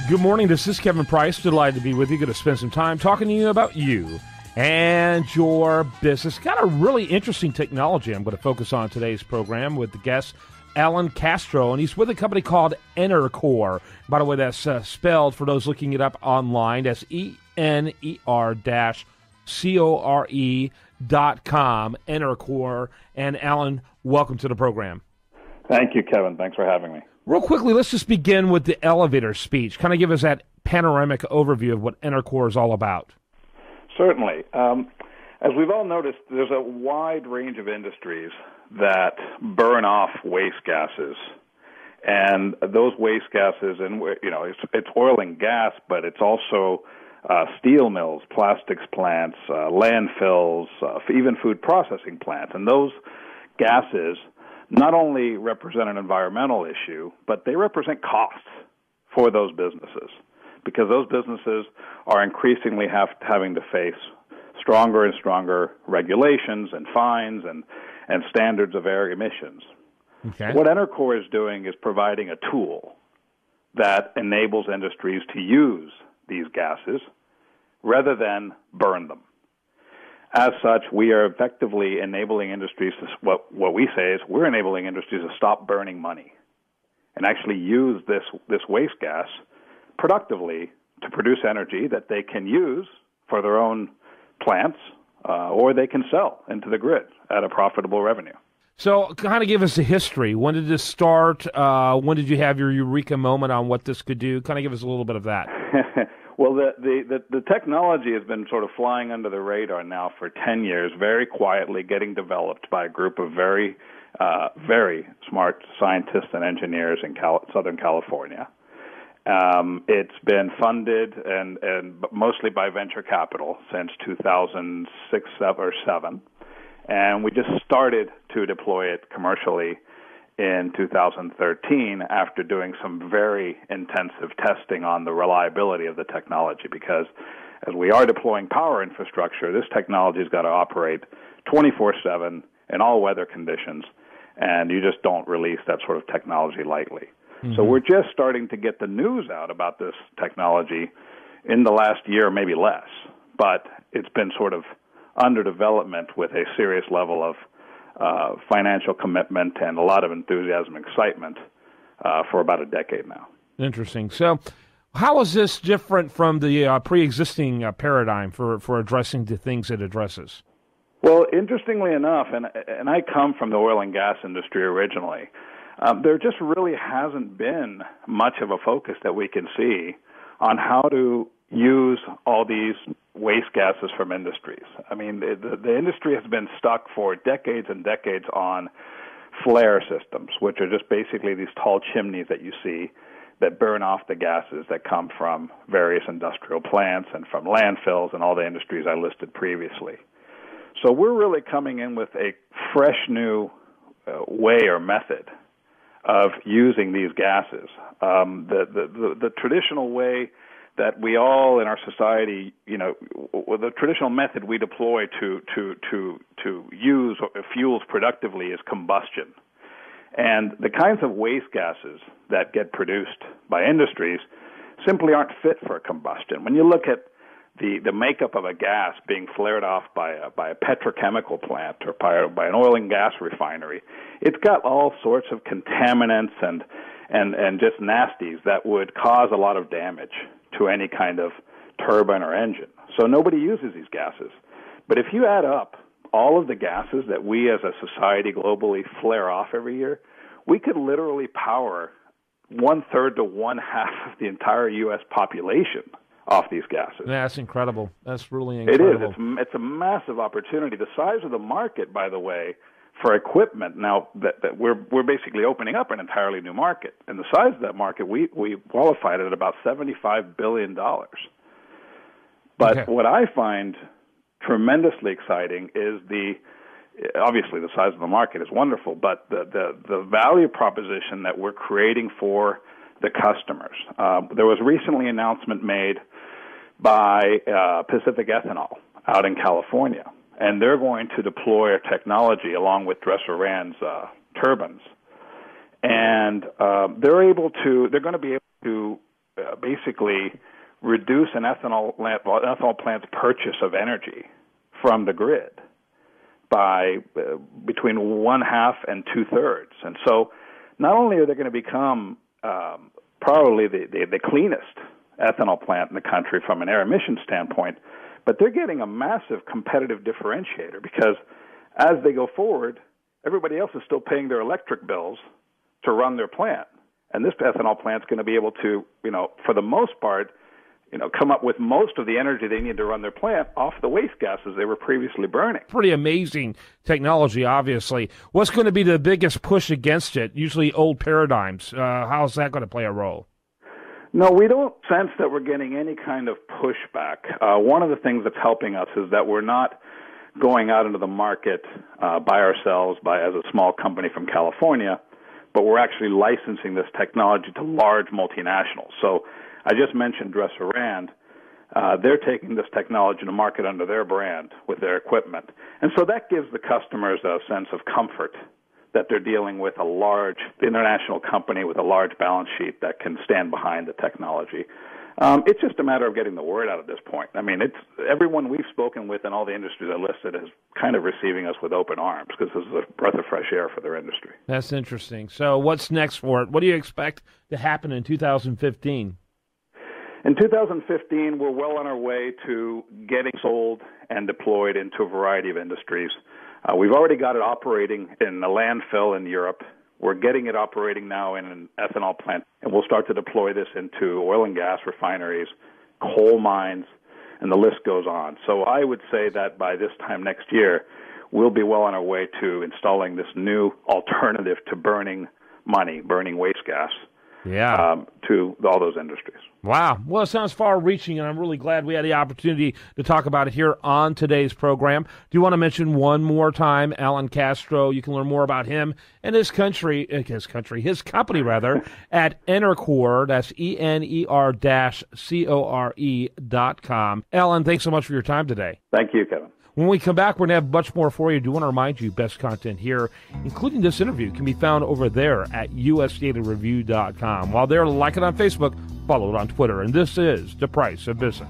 Good morning. This is Kevin Price. Delighted to be with you. Going to spend some time talking to you about you and your business. Got a really interesting technology I'm going to focus on today's program with the guest, Alain Castro, and he's with a company called Ener-Core. By the way, that's spelled, for those looking it up online, that's ENER-CORE.com, Ener-Core. And Alain, welcome to the program. Thank you, Kevin. Thanks for having me. Real quickly, let's just begin with the elevator speech. Kind of give us that panoramic overview of what Ener-Core is all about. Certainly. As we've all noticed, there's a wide range of industries that burn off waste gases. And those waste gases, and it's oil and gas, but it's also steel mills, plastics plants, landfills, even food processing plants. And those gases not only represent an environmental issue, but they represent costs for those businesses, because those businesses are increasingly having to face stronger and stronger regulations and fines and standards of air emissions. Okay. What Ener-Core is doing is providing a tool that enables industries to use these gases rather than burn them. As such, we are effectively enabling industries to, what we say is we're enabling industries to stop burning money and actually use this waste gas productively to produce energy that they can use for their own plants or they can sell into the grid at a profitable revenue. So kind of give us a history. When did this start? When did you have your eureka moment on what this could do? Kind of give us a little bit of that. Well, the technology has been sort of flying under the radar now for 10 years, very quietly getting developed by a group of very smart scientists and engineers in Southern California. It's been funded and mostly by venture capital since 2006 or 7, and we just started to deploy it commercially in 2013 after doing some very intensive testing on the reliability of the technology, because as we are deploying power infrastructure, this technology has got to operate 24/7 in all weather conditions, and you just don't release that sort of technology lightly. Mm-hmm. So we're just starting to get the news out about this technology in the last year, maybe less, but it's been sort of under development with a serious level of financial commitment and a lot of enthusiasm and excitement for about a decade now. Interesting. So how is this different from the pre-existing paradigm for addressing the things it addresses? Well, interestingly enough, and I come from the oil and gas industry originally, there just really hasn't been much of a focus that we can see on how to use all these waste gases from industries. I mean, the industry has been stuck for decades and decades on flare systems, which are just basically these tall chimneys that you see that burn off the gases that come from various industrial plants and from landfills and all the industries I listed previously. So we're really coming in with a fresh new way or method of using these gases. The traditional way that we all in our society, the traditional method we deploy to use fuels productively is combustion. And the kinds of waste gases that get produced by industries simply aren't fit for combustion. When you look at the makeup of a gas being flared off by a petrochemical plant or by an oil and gas refinery, it's got all sorts of contaminants and just nasties that would cause a lot of damage to any kind of turbine or engine. So nobody uses these gases. But if you add up all of the gases that we as a society globally flare off every year, we could literally power 1/3 to 1/2 of the entire U.S. population off these gases. That's incredible. That's really incredible. It is. It's a massive opportunity. The size of the market, by the way, for equipment now that we're basically opening up an entirely new market. And the size of that market, we qualified it at about $75 billion. But okay. What I find tremendously exciting is obviously the size of the market is wonderful, but the value proposition that we're creating for the customers. There was recently an announcement made by Pacific Ethanol out in California, and they're going to deploy a technology along with Dresser-Rand's turbines, and they're going to be able to basically reduce an ethanol plant's purchase of energy from the grid by between 1/2 and 2/3. And so not only are they going to become probably the cleanest ethanol plant in the country from an air emission standpoint, but they're getting a massive competitive differentiator because as they go forward, everybody else is still paying their electric bills to run their plant. And this ethanol plant's going to be able to, for the most part, come up with most of the energy they need to run their plant off the waste gases they were previously burning. Pretty amazing technology, obviously. What's going to be the biggest push against it? Usually old paradigms. How's that going to play a role? No, we don't sense that we're getting any kind of pushback. One of the things that's helping us is that we're not going out into the market by ourselves as a small company from California, but we're actually licensing this technology to large multinationals. So I just mentioned Dresser-Rand. They're taking this technology to market under their brand with their equipment. And so that gives the customers a sense of comfort that they're dealing with a large international company with a large balance sheet that can stand behind the technology. It's just a matter of getting the word out at this point. I mean, it's everyone we've spoken with in all the industries I listed is kind of receiving us with open arms because this is a breath of fresh air for their industry. That's interesting. So what's next for it? What do you expect to happen in 2015? In 2015, we're well on our way to getting sold and deployed into a variety of industries. We've already got it operating in a landfill in Europe. We're getting it operating now in an ethanol plant, and we'll start to deploy this into oil and gas refineries, coal mines, and the list goes on. So I would say that by this time next year, we'll be well on our way to installing this new alternative to burning waste gas. To all those industries. Wow. Well, it sounds far-reaching, and I'm really glad we had the opportunity to talk about it here on today's program. Do you want to mention one more time Alain Castro? You can learn more about him and his company, at Ener-Core. That's ENER-CORE.com. Alain, thanks so much for your time today. Thank you, Kevin. When we come back, we're going to have much more for you. I do want to remind you, best content here, including this interview, can be found over there at usdailyreview.com. While there, like it on Facebook, follow it on Twitter. And this is The Price of Business.